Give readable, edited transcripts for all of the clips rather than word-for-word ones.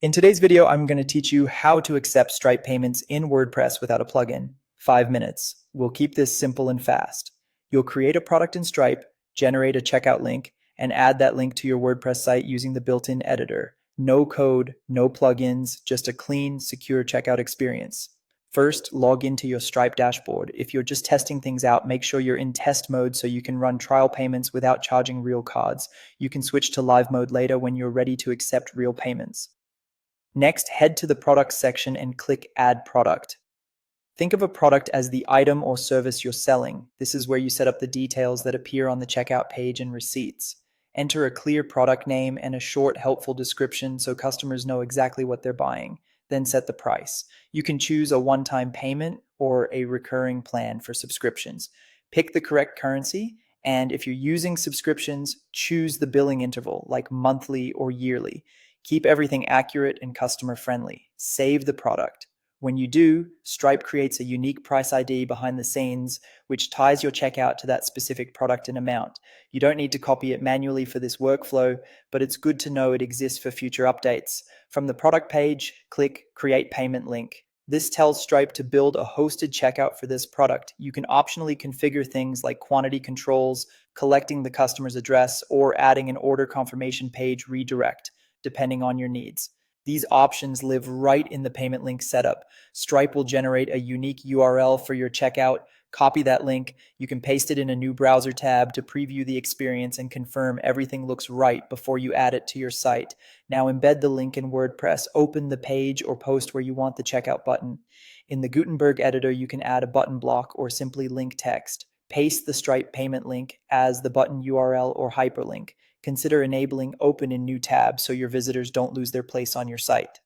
In today's video, I'm going to teach you how to accept Stripe payments in WordPress without a plugin. 5 minutes. We'll keep this simple and fast. You'll create a product in Stripe, generate a checkout link, and add that link to your WordPress site using the built-in editor. No code, no plugins, just a clean, secure checkout experience. First, log into your Stripe dashboard. If you're just testing things out, make sure you're in test mode so you can run trial payments without charging real cards. You can switch to live mode later when you're ready to accept real payments. Next, head to the Products section and click Add Product. Think of a product as the item or service you're selling. This is where you set up the details that appear on the checkout page and receipts. Enter a clear product name and a short, helpful description so customers know exactly what they're buying. Then set the price. You can choose a one-time payment or a recurring plan for subscriptions. Pick the correct currency, and if you're using subscriptions, choose the billing interval, like monthly or yearly. Keep everything accurate and customer-friendly. Save the product. When you do, Stripe creates a unique price ID behind the scenes, which ties your checkout to that specific product and amount. You don't need to copy it manually for this workflow, but it's good to know it exists for future updates. From the product page, click Create Payment Link. This tells Stripe to build a hosted checkout for this product. You can optionally configure things like quantity controls, collecting the customer's address, or adding an order confirmation page redirect, depending on your needs. These options live right in the payment link setup. Stripe will generate a unique URL for your checkout. Copy that link. You can paste it in a new browser tab to preview the experience and confirm everything looks right before you add it to your site. Now embed the link in WordPress. Open the page or post where you want the checkout button. In the Gutenberg editor, you can add a button block or simply link text. Paste the Stripe payment link as the button URL or hyperlink. Consider enabling Open in new tabs so your visitors don't lose their place on your site.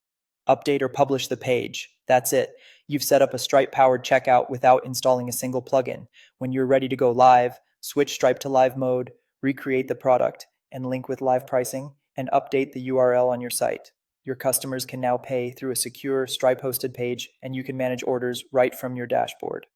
Update or publish the page. That's it. You've set up a Stripe-powered checkout without installing a single plugin. When you're ready to go live, switch Stripe to live mode, recreate the product, and link with live pricing, and update the URL on your site. Your customers can now pay through a secure Stripe-hosted page, and you can manage orders right from your dashboard.